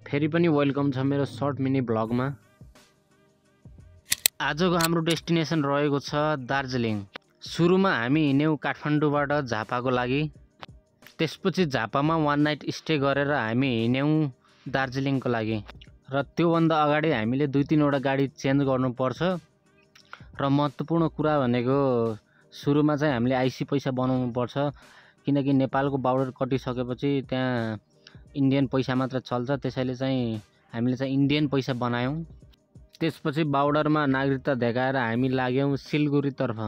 फेरि पनि वेलकम छ मेरो सर्ट मिनी ब्लगमा। आजको हाम्रो डेस्टिनेसन रहेको छ दार्जिलिङ। सुरुमा हामी हिँड्यौँ काठमाडौँबाट झापाको लागि। त्यसपछि झापामा वान नाइट स्टे गरेर हामी हिँड्यौँ दार्जिलिङको लागि। र त्योभन्दा अगाडि हामीले 2-3 वटा गाडी चेन्ज गर्नुपर्छ। र महत्त्वपूर्ण कुरा भनेको सुरुमा चाहिँ हामीले आइसी पैसा बनाउनु पर्छ, किनकि नेपालको बर्डर कटिसकेपछि त्यहाँ इन्डियन पैसा मात्र चल्छ। त्यसैले चाहिँ हामीले चाहिँ इन्डियन पैसा बनायौँ। त्यसपछि बर्डरमा नागरिकता देखाएर हामी लाग्यौँ सिलगढीतर्फ।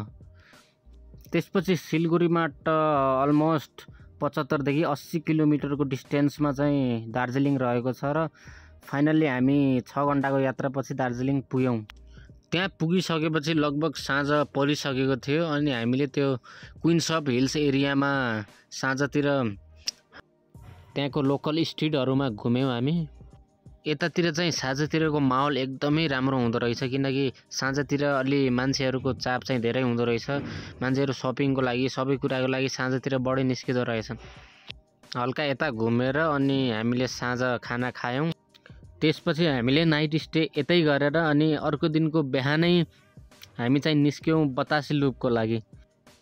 त्यसपछि सिलगढीबाट अलमोस्ट 75 देखि 80 किलोमिटरको डिस्टेन्समा चाहिँ दार्जिलिङ रहेको छ। र फाइनल्ली हामी 6 घन्टाको यात्रापछि दार्जिलिङ पुग्यौँ। त्यहाँ पुगिसकेपछि लगभग साँझ परिसकेको थियो अनि हामीले त्यो क्विन्स अफ हिल्स एरियामा साँझतिर त्यहाँको लोकल स्ट्रिटहरूमा घुम्यौँ हामी। यतातिर चाहिँ साँझतिरको माहौल एकदमै राम्रो हुँदो रहेछ, किनकि साँझतिर अलि मान्छेहरूको चाप चाहिँ धेरै हुँदो रहेछ। मान्छेहरू सपिङको लागि सबै कुराको लागि साँझतिर बढी निस्किँदो रहेछन्। हल्का यता घुमेर अनि हामीले साँझ खाना खायौँ। त्यसपछि हामीले नाइट स्टे यतै गरेर अनि अर्को दिनको बिहानै हामी चाहिँ निस्क्यौँ बतासे लुपको लागि।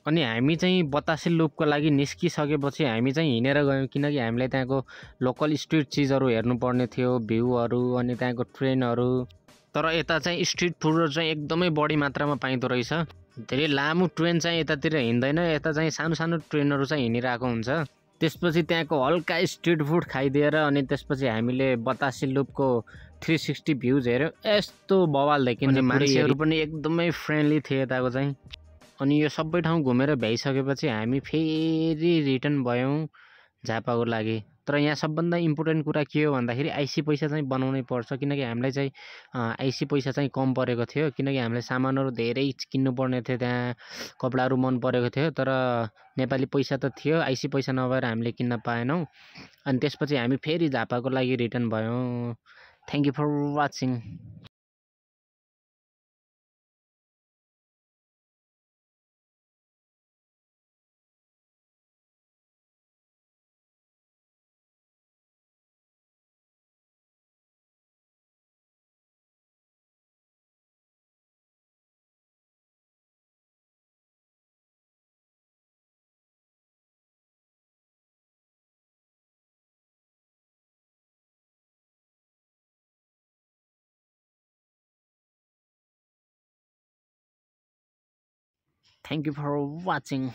अनि हामी चाहिँ बतासे लुपको लागि निस्किसकेपछि हामी चाहिँ हिँडेर गयौँ, किनकि हामीलाई त्यहाँको लोकल स्ट्रिट चिजहरू हेर्नुपर्ने थियो, भ्यूहरू अनि त्यहाँको ट्रेनहरू। तर यता चाहिँ स्ट्रिट फुडहरू चाहिँ एकदमै बढी मात्रामा पाइँदो रहेछ। धेरै लामो ट्रेन चाहिँ यतातिर हिँड्दैन, यता चाहिँ सानो सानो ट्रेनहरू चाहिँ हिँडिरहेको हुन्छ। त्यसपछि त्यहाँको हल्का स्ट्रिट फुड खाइदिएर अनि त्यसपछि हामीले बतासे लुपको 360 भ्यूज हेऱ्यौँ। यस्तो बवाल देखिन्छ। मान्छेहरू पनि एकदमै फ्रेन्डली थिए यताको चाहिँ। अनि यो सबै ठाउँ घुमेर भ्याइसकेपछि हामी फेरि रिटर्न भयौँ झापाको लागि। तर यहाँ सबभन्दा इम्पोर्टेन्ट कुरा के हो भन्दाखेरि आइसी पैसा चाहिँ बनाउनै पर्छ, किनकि हामीलाई चाहिँ आइसी पैसा चाहिँ कम परेको थियो, किनकि हामीलाई सामानहरू धेरै किन्नुपर्ने थियो। त्यहाँ कपडाहरू मन परेको थियो, तर नेपाली पैसा त थियो, आइसी पैसा नभएर हामीले किन्न पाएनौँ। अनि त्यसपछि हामी फेरि झापाको लागि रिटर्न भयौँ। Thank you for watching. Thank you for watching.